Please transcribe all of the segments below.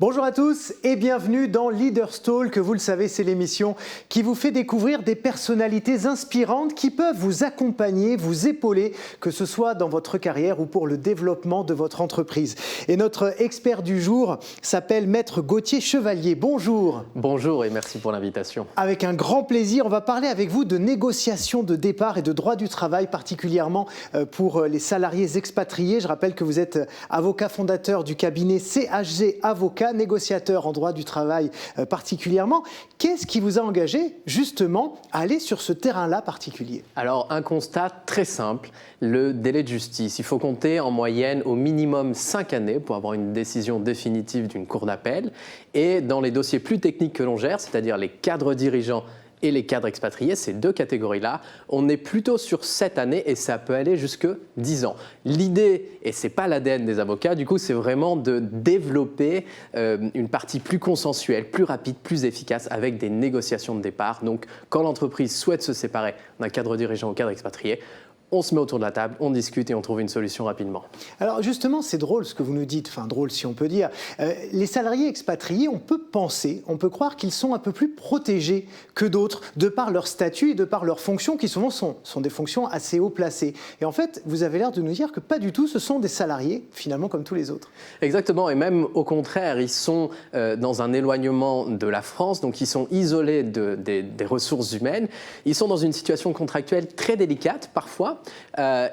Bonjour à tous et bienvenue dans Leaders Talk. Vous le savez, c'est l'émission qui vous fait découvrir des personnalités inspirantes qui peuvent vous accompagner, vous épauler, que ce soit dans votre carrière ou pour le développement de votre entreprise. Et notre expert du jour s'appelle Maître Gauthier Chevalier. Bonjour. Bonjour et merci pour l'invitation. Avec un grand plaisir, on va parler avec vous de négociation de départ et de droit du travail, particulièrement pour les salariés expatriés. Je rappelle que vous êtes avocat fondateur du cabinet CHG Avocat, négociateur en droit du travail particulièrement. Qu'est-ce qui vous a engagé justement à aller sur ce terrain-là particulier? Alors un constat très simple, le délai de justice. Il faut compter en moyenne au minimum 5 années pour avoir une décision définitive d'une cour d'appel. Et dans les dossiers plus techniques que l'on gère, c'est-à-dire les cadres dirigeants et les cadres expatriés, ces deux catégories-là, on est plutôt sur 7 années et ça peut aller jusque 10 ans. L'idée, et ce n'est pas l'ADN des avocats, du coup, c'est vraiment de développer une partie plus consensuelle, plus rapide, plus efficace avec des négociations de départ. Donc, quand l'entreprise souhaite se séparer d'un cadre dirigeant ou cadre expatrié, on se met autour de la table, on discute et on trouve une solution rapidement. Alors justement, c'est drôle ce que vous nous dites, enfin drôle si on peut dire. Les salariés expatriés, on peut penser, on peut croire qu'ils sont un peu plus protégés que d'autres, de par leur statut et de par leurs fonctions, qui souvent sont des fonctions assez haut placées. Et en fait, vous avez l'air de nous dire que pas du tout, ce sont des salariés, finalement, comme tous les autres. Exactement, et même au contraire, ils sont dans un éloignement de la France, donc ils sont isolés des ressources humaines, ils sont dans une situation contractuelle très délicate parfois,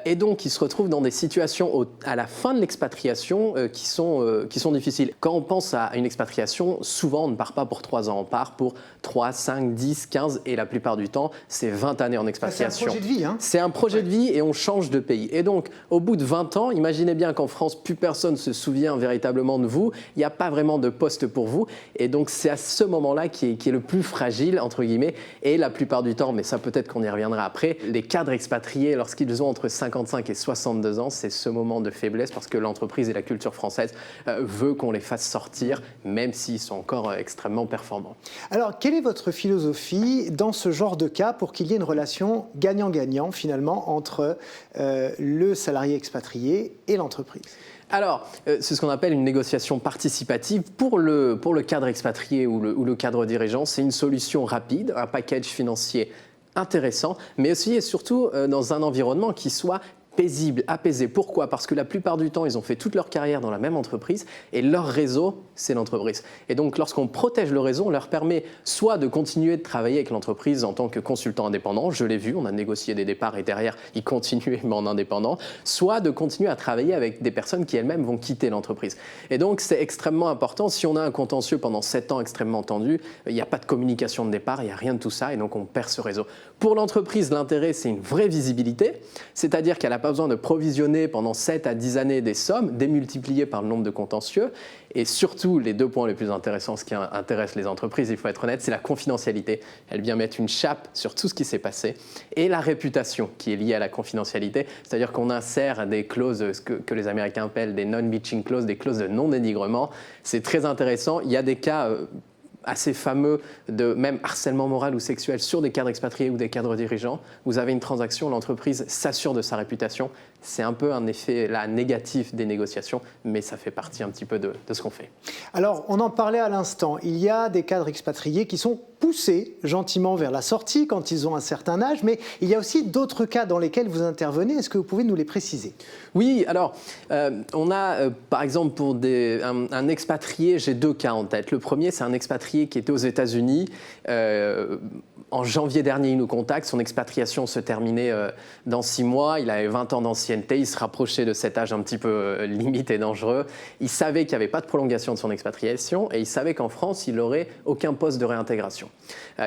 et donc ils se retrouvent dans des situations à la fin de l'expatriation qui sont difficiles. Quand on pense à une expatriation, souvent on ne part pas pour 3 ans, on part pour 3, 5, 10, 15 et la plupart du temps c'est 20 années en expatriation. C'est un projet de vie, hein ? C'est un projet de vie et on change de pays. Et donc au bout de 20 ans, imaginez bien qu'en France plus personne ne se souvient véritablement de vous, il n'y a pas vraiment de poste pour vous et donc c'est à ce moment-là qui est le plus fragile entre guillemets et la plupart du temps, mais ça peut-être qu'on y reviendra après, les cadres expatriés lorsqu'ils ont entre 55 et 62 ans, c'est ce moment de faiblesse parce que l'entreprise et la culture française veut qu'on les fasse sortir, même s'ils sont encore extrêmement performants. Alors, quelle est votre philosophie dans ce genre de cas pour qu'il y ait une relation gagnant-gagnant finalement entre le salarié expatrié et l'entreprise ? Alors, c'est ce qu'on appelle une négociation participative. Pour le cadre expatrié ou le cadre dirigeant, c'est une solution rapide, un package financier intéressant, mais aussi et surtout dans un environnement qui soit paisible, apaisé. Pourquoi ? Parce que la plupart du temps, ils ont fait toute leur carrière dans la même entreprise et leur réseau, c'est l'entreprise. Et donc, lorsqu'on protège le réseau, on leur permet soit de continuer de travailler avec l'entreprise en tant que consultant indépendant, je l'ai vu, on a négocié des départs et derrière, ils continuaient mais en indépendant, soit de continuer à travailler avec des personnes qui elles-mêmes vont quitter l'entreprise. Et donc, c'est extrêmement important. Si on a un contentieux pendant 7 ans extrêmement tendu, il n'y a pas de communication de départ, il n'y a rien de tout ça et donc on perd ce réseau. Pour l'entreprise, l'intérêt, c'est une vraie visibilité, c'est-à-dire qu'elle n'a pas besoin de provisionner pendant 7 à 10 années des sommes démultipliées par le nombre de contentieux. Et surtout, les 2 points les plus intéressants, ce qui intéresse les entreprises, il faut être honnête, c'est la confidentialité. Elle vient mettre une chape sur tout ce qui s'est passé. Et la réputation qui est liée à la confidentialité, c'est-à-dire qu'on insère des clauses, ce que les Américains appellent des non-bitching clauses, des clauses de non-dénigrement. C'est très intéressant. Il y a des cas assez fameux de même harcèlement moral ou sexuel sur des cadres expatriés ou des cadres dirigeants. Vous avez une transaction, l'entreprise s'assure de sa réputation. C'est un peu un effet là, négatif des négociations, mais ça fait partie un petit peu de ce qu'on fait. Alors, on en parlait à l'instant. Il y a des cadres expatriés qui sont poussés gentiment vers la sortie quand ils ont un certain âge, mais il y a aussi d'autres cas dans lesquels vous intervenez. Est-ce que vous pouvez nous les préciser ? Oui, alors, on a par exemple pour un expatrié, j'ai 2 cas en tête. Le premier, c'est un expatrié qui était aux États-Unis. En janvier dernier, il nous contacte. Son expatriation se terminait dans 6 mois. Il avait 20 ans d'ancienneté. Il se rapprochait de cet âge un petit peu limite et dangereux. Il savait qu'il n'y avait pas de prolongation de son expatriation et il savait qu'en France, il n'aurait aucun poste de réintégration.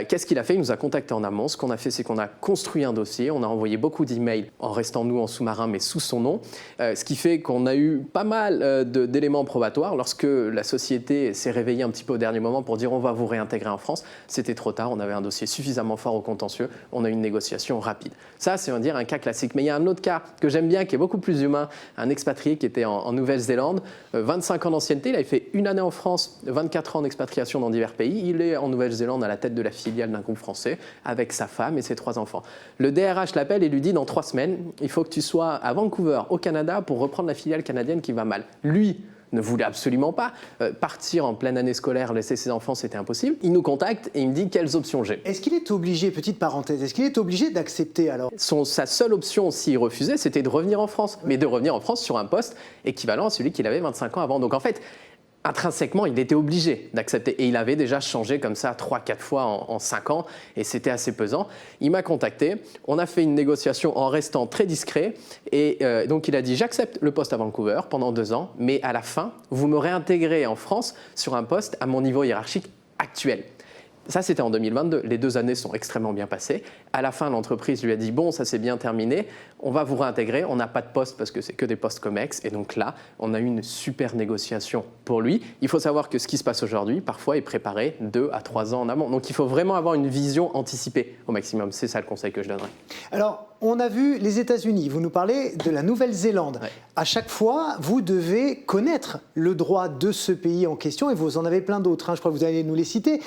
Qu'est-ce qu'il a fait ? Il nous a contactés en amont. Ce qu'on a fait, c'est qu'on a construit un dossier. On a envoyé beaucoup d'emails en restant, nous, en sous-marin, mais sous son nom. Ce qui fait qu'on a eu pas mal d'éléments probatoires. Lorsque la société s'est réveillée un petit peu au dernier moment pour dire on va vous réintégrer en France, c'était trop tard. On avait un dossier suffisamment fort au contentieux. On a eu une négociation rapide. Ça, c'est, on va dire, un cas classique. Mais il y a un autre cas que j'aime bien, qui est beaucoup plus humain. Un expatrié qui était en Nouvelle-Zélande, 25 ans d'ancienneté. Il avait fait 1 année en France, 24 ans d'expatriation dans divers pays. Il est en Nouvelle-Zélande à la tête de la filiale d'un groupe français avec sa femme et ses 3 enfants. Le DRH l'appelle et lui dit dans 3 semaines, il faut que tu sois à Vancouver, au Canada, pour reprendre la filiale canadienne qui va mal. Lui ne voulait absolument pas. Partir en pleine année scolaire, laisser ses enfants, c'était impossible. Il nous contacte et il me dit quelles options j'ai. Est-ce qu'il est obligé, petite parenthèse, est-ce qu'il est obligé d'accepter alors? Sa seule option, s'il refusait, c'était de revenir en France. Mais de revenir en France sur un poste équivalent à celui qu'il avait 25 ans avant. Donc en fait, intrinsèquement, il était obligé d'accepter. Et il avait déjà changé comme ça 3-4 fois en 5 ans. Et c'était assez pesant. Il m'a contacté. On a fait une négociation en restant très discret. Et donc, il a dit, j'accepte le poste à Vancouver pendant 2 ans. Mais à la fin, vous me réintégrez en France sur un poste à mon niveau hiérarchique actuel. Ça, c'était en 2022. Les 2 années sont extrêmement bien passées. À la fin, l'entreprise lui a dit « Bon, ça s'est bien terminé, on va vous réintégrer. On n'a pas de poste parce que c'est que des postes COMEX. » Et donc là, on a eu une super négociation pour lui. Il faut savoir que ce qui se passe aujourd'hui, parfois, est préparé 2 à 3 ans en amont. Donc il faut vraiment avoir une vision anticipée au maximum. C'est ça le conseil que je donnerais. Alors, on a vu les États-Unis. Vous nous parlez de la Nouvelle-Zélande. Ouais. À chaque fois, vous devez connaître le droit de ce pays en question. Et vous en avez plein d'autres. Je crois que vous allez nous les citer.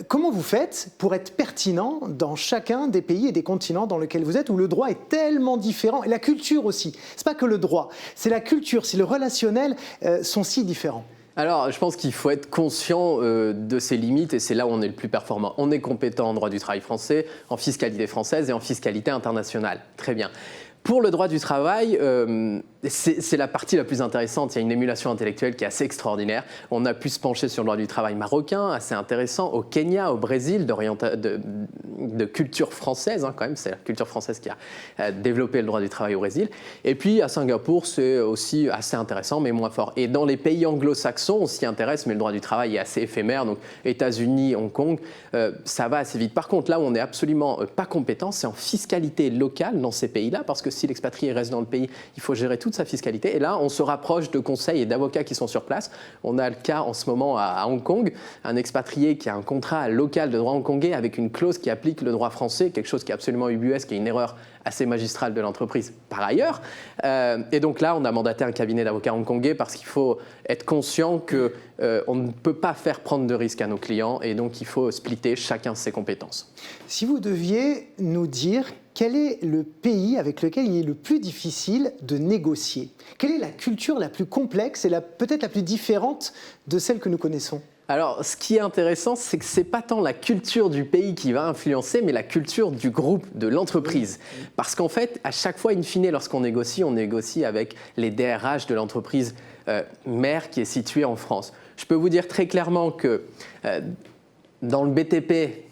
Comment vous faites pour être pertinent dans chacun des pays et des continents dans lesquels vous êtes, où le droit est tellement différent, et la culture aussi. C'est pas que le droit, c'est la culture, c'est le relationnel sont si différents. Alors, je pense qu'il faut être conscient de ses limites et c'est là où on est le plus performant. On est compétent en droit du travail français, en fiscalité française et en fiscalité internationale. Très bien. Pour le droit du travail, c'est la partie la plus intéressante. Il y a une émulation intellectuelle qui est assez extraordinaire. On a pu se pencher sur le droit du travail marocain, assez intéressant, au Kenya, au Brésil, de culture française, quand même. C'est la culture française qui a développé le droit du travail au Brésil. Et puis à Singapour, c'est aussi assez intéressant, mais moins fort. Et dans les pays anglo-saxons, on s'y intéresse, mais le droit du travail est assez éphémère. Donc États-Unis, Hong Kong, ça va assez vite. Par contre, là où on n'est absolument pas compétent, c'est en fiscalité locale dans ces pays-là, parce que si l'expatrié reste dans le pays, il faut gérer toute sa fiscalité. Et là, on se rapproche de conseils et d'avocats qui sont sur place. On a le cas en ce moment à Hong Kong, un expatrié qui a un contrat local de droit hongkongais avec une clause qui applique le droit français, quelque chose qui est absolument ubuesque, qui est une erreur assez magistrale de l'entreprise par ailleurs. Et donc là, on a mandaté un cabinet d'avocats hongkongais parce qu'il faut être conscient qu'on ne peut pas faire prendre de risques à nos clients et donc il faut splitter chacun ses compétences. Si vous deviez nous dire quel est le pays avec lequel il est le plus difficile de négocier? Quelle est la culture la plus complexe et peut-être la plus différente de celle que nous connaissons? Alors, ce qui est intéressant, c'est que ce n'est pas tant la culture du pays qui va influencer, mais la culture du groupe, de l'entreprise. Parce qu'en fait, à chaque fois, in fine, lorsqu'on négocie, on négocie avec les DRH de l'entreprise mère qui est située en France. Je peux vous dire très clairement que dans le BTP,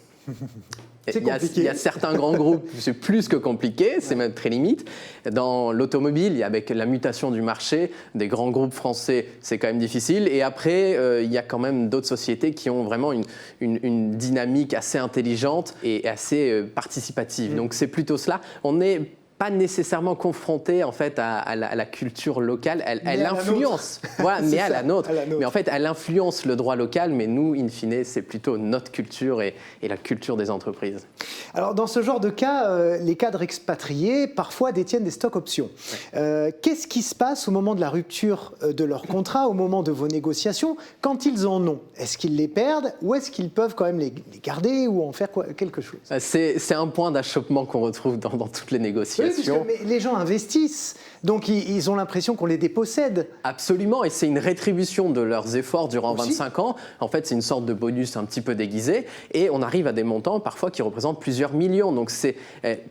il y a certains grands groupes, c'est plus que compliqué, c'est même très limite. Dans l'automobile, avec la mutation du marché, des grands groupes français, c'est quand même difficile. Et après, il y a quand même d'autres sociétés qui ont vraiment une dynamique assez intelligente et assez participative. Donc c'est plutôt cela. On n'est pas nécessairement confrontée en fait à la culture locale, elle influence, voilà, mais à la nôtre. Mais en fait, elle influence le droit local, mais nous, in fine, c'est plutôt notre culture et la culture des entreprises. Alors, dans ce genre de cas, les cadres expatriés parfois détiennent des stock options. Ouais. Qu'est-ce qui se passe au moment de la rupture de leur contrat, au moment de vos négociations, quand ils en ont? Est-ce qu'ils les perdent ou est-ce qu'ils peuvent quand même les garder ou en faire quelque chose? C'est un point d'achoppement qu'on retrouve dans toutes les négociations. Oui, mais les gens investissent, donc ils ont l'impression qu'on les dépossède. Absolument, et c'est une rétribution de leurs efforts durant 25 ans. En fait, c'est une sorte de bonus un petit peu déguisé, et on arrive à des montants parfois qui représentent plusieurs millions. Donc c'est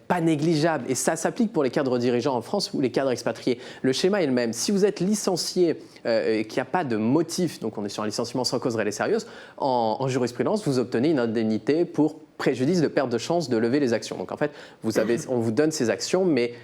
pas négligeable, et ça s'applique pour les cadres dirigeants en France ou les cadres expatriés. Le schéma est le même. Si vous êtes licencié et qu'il n'y a pas de motif, donc on est sur un licenciement sans cause réelle et sérieuse, en jurisprudence, vous obtenez une indemnité pour préjudice de perte de chance de lever les actions. Donc en fait, on vous donne ces actions, mais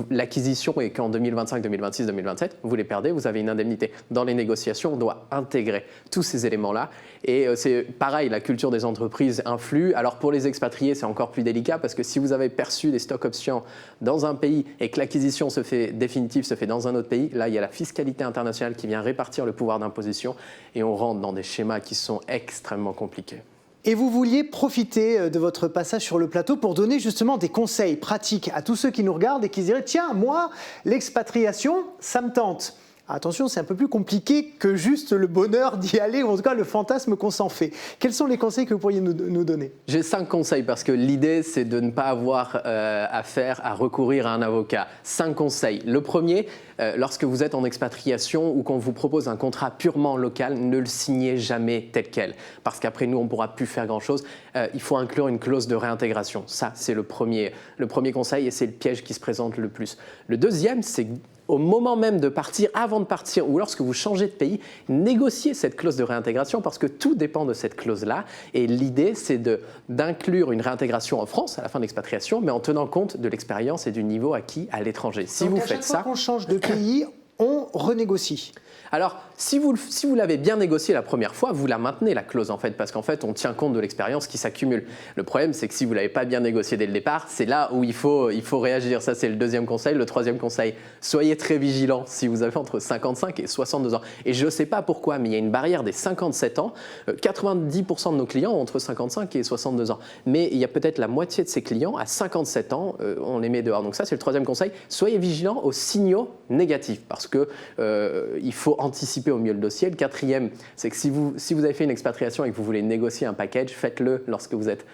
l'acquisition est qu'en 2025, 2026, 2027, vous les perdez, vous avez une indemnité. Dans les négociations, on doit intégrer tous ces éléments-là. Et c'est pareil, la culture des entreprises influe. Alors pour les expatriés, c'est encore plus délicat parce que si vous avez perçu des stock options dans un pays et que l'acquisition définitive se fait dans un autre pays, là, il y a la fiscalité internationale qui vient répartir le pouvoir d'imposition et on rentre dans des schémas qui sont extrêmement compliqués. Et vous vouliez profiter de votre passage sur le plateau pour donner justement des conseils pratiques à tous ceux qui nous regardent et qui se diraient « Tiens, moi, l'expatriation, ça me tente ». attention, c'est un peu plus compliqué que juste le bonheur d'y aller, ou en tout cas le fantasme qu'on s'en fait. Quels sont les conseils que vous pourriez nous donner? J'ai 5 conseils parce que l'idée, c'est de ne pas avoir affaire à recourir à un avocat. 5 conseils. Le premier, lorsque vous êtes en expatriation ou qu'on vous propose un contrat purement local, ne le signez jamais tel quel. Parce qu'après, nous, on ne pourra plus faire grand-chose. Il faut inclure une clause de réintégration. Ça, c'est le premier conseil et c'est le piège qui se présente le plus. Le deuxième, c'est au moment même de partir, avant de partir ou lorsque vous changez de pays, négociez cette clause de réintégration parce que tout dépend de cette clause-là. Et l'idée, c'est d'inclure une réintégration en France à la fin de l'expatriation, mais en tenant compte de l'expérience et du niveau acquis à l'étranger. Si Donc vous à faites chaque ça, fois qu'on change de pays, on renégocie. alors, si vous l'avez bien négocié la première fois, vous la maintenez, la clause, en fait, parce qu'en fait, on tient compte de l'expérience qui s'accumule. Le problème, c'est que si vous ne l'avez pas bien négocié dès le départ, c'est là où il faut réagir. Ça, c'est le deuxième conseil. Le troisième conseil, soyez très vigilants si vous avez entre 55 et 62 ans. Et je ne sais pas pourquoi, mais il y a une barrière des 57 ans. 90% de nos clients ont entre 55 et 62 ans. Mais il y a peut-être la moitié de ces clients à 57 ans, on les met dehors. Donc ça, c'est le troisième conseil. Soyez vigilants aux signaux négatifs, parce qu'il faut anticiper au mieux le dossier. Le quatrième, c'est que si vous avez fait une expatriation et que vous voulez négocier un package, faites-le lorsque vous êtes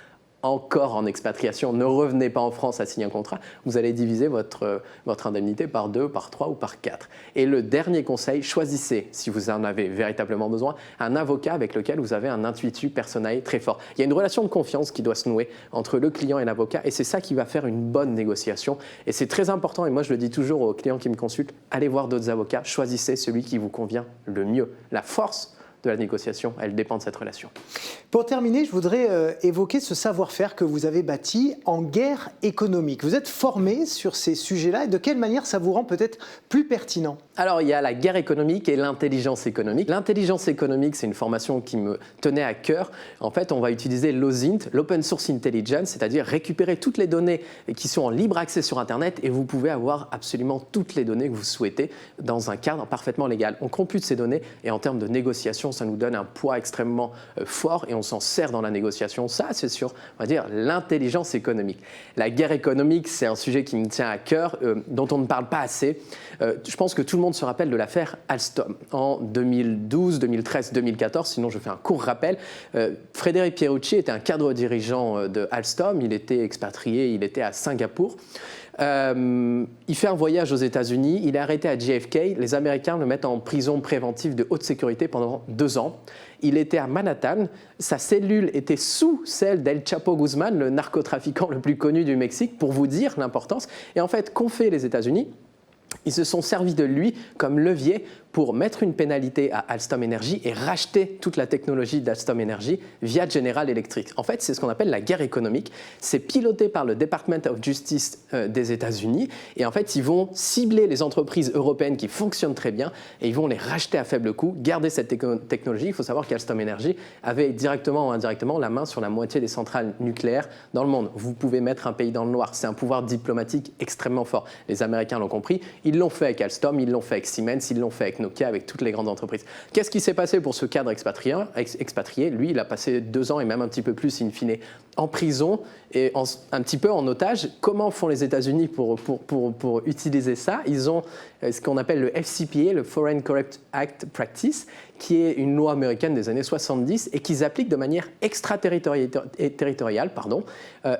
encore en expatriation. Ne revenez pas en France à signer un contrat. Vous allez diviser votre indemnité par 2, par 3 ou par 4. Et le dernier conseil, choisissez, si vous en avez véritablement besoin, un avocat avec lequel vous avez un intuitu personnel très fort. Il y a une relation de confiance qui doit se nouer entre le client et l'avocat et c'est ça qui va faire une bonne négociation. Et c'est très important, et moi je le dis toujours aux clients qui me consultent, allez voir d'autres avocats, choisissez celui qui vous convient le mieux. La force de la négociation, elle dépend de cette relation. Pour terminer, je voudrais évoquer ce savoir-faire que vous avez bâti en guerre économique. Vous êtes formé sur ces sujets-là et de quelle manière ça vous rend peut-être plus pertinent? Alors, il y a la guerre économique et l'intelligence économique. L'intelligence économique, c'est une formation qui me tenait à cœur. En fait, on va utiliser l'OSINT, l'Open Source Intelligence, c'est-à-dire récupérer toutes les données qui sont en libre accès sur Internet et vous pouvez avoir absolument toutes les données que vous souhaitez dans un cadre parfaitement légal. On compute ces données et en termes de négociation, ça nous donne un poids extrêmement fort et on s'en sert dans la négociation. Ça, c'est sur, on va dire, l'intelligence économique. La guerre économique, c'est un sujet qui me tient à cœur, dont on ne parle pas assez. Je pense que tout le monde se rappelle de l'affaire Alstom en 2012, 2013, 2014. Sinon, je fais un court rappel. Frédéric Pierucci était un cadre dirigeant de Alstom. Il était expatrié, il était à Singapour. Il fait un voyage aux États-Unis, il est arrêté à JFK, les Américains le mettent en prison préventive de haute sécurité pendant 2 ans. Il était à Manhattan, sa cellule était sous celle d'El Chapo Guzman, le narcotrafiquant le plus connu du Mexique, pour vous dire l'importance. Et en fait, qu'ont fait les États-Unis ? Ils se sont servis de lui comme levier pour mettre une pénalité à Alstom Energy et racheter toute la technologie d'Alstom Energy via General Electric. En fait, c'est ce qu'on appelle la guerre économique. C'est piloté par le Department of Justice des États-Unis. Et en fait, ils vont cibler les entreprises européennes qui fonctionnent très bien et ils vont les racheter à faible coût, garder cette technologie. Il faut savoir qu'Alstom Energy avait directement ou indirectement la main sur la moitié des centrales nucléaires dans le monde. Vous pouvez mettre un pays dans le noir. C'est un pouvoir diplomatique extrêmement fort. Les Américains l'ont compris. Ils l'ont fait avec Alstom, ils l'ont fait avec Siemens, ils l'ont fait avec Nokia, avec toutes les grandes entreprises. Qu'est-ce qui s'est passé pour ce cadre expatrié? Lui, il a passé 2 ans et même un petit peu plus, in fine, en prison et un petit peu en otage. Comment font les États-Unis pour utiliser ça? Ils ont ce qu'on appelle le FCPA, le Foreign Corrupt Act Practice, qui est une loi américaine des années 70 et qu'ils appliquent de manière extraterritoriale.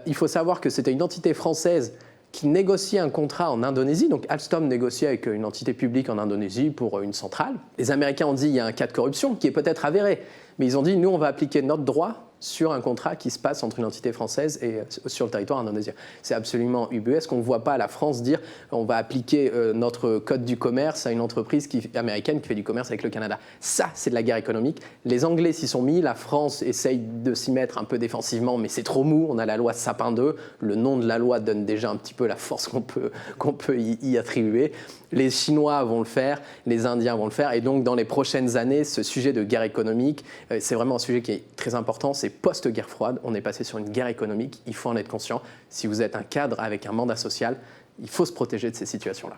Il faut savoir que c'était une entité française qui négociait un contrat en Indonésie. Donc Alstom négociait avec une entité publique en Indonésie pour une centrale. Les Américains ont dit il y a un cas de corruption qui est peut-être avéré, mais ils ont dit nous on va appliquer notre droit sur un contrat qui se passe entre une entité française et sur le territoire indonésien. C'est absolument ubuesque. On ne voit pas la France dire on va appliquer notre code du commerce à une entreprise américaine qui fait du commerce avec le Canada. Ça, c'est de la guerre économique. Les Anglais s'y sont mis, la France essaye de s'y mettre un peu défensivement, mais c'est trop mou. On a la loi Sapin 2. Le nom de la loi donne déjà un petit peu la force qu'on peut y attribuer. Les Chinois vont le faire, les Indiens vont le faire. Et donc, dans les prochaines années, ce sujet de guerre économique, c'est vraiment un sujet qui est très important. C'est post-guerre froide. On est passé sur une guerre économique. Il faut en être conscient. Si vous êtes un cadre avec un mandat social, il faut se protéger de ces situations-là.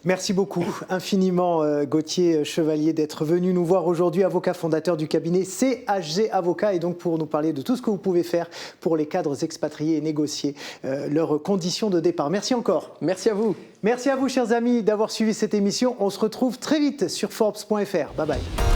Merci beaucoup infiniment Gauthier Chevalier d'être venu nous voir aujourd'hui, avocat fondateur du cabinet CHG Avocat, et donc pour nous parler de tout ce que vous pouvez faire pour les cadres expatriés et négocier leurs conditions de départ. Merci encore. Merci à vous. Merci à vous chers amis d'avoir suivi cette émission. On se retrouve très vite sur Forbes.fr. Bye bye.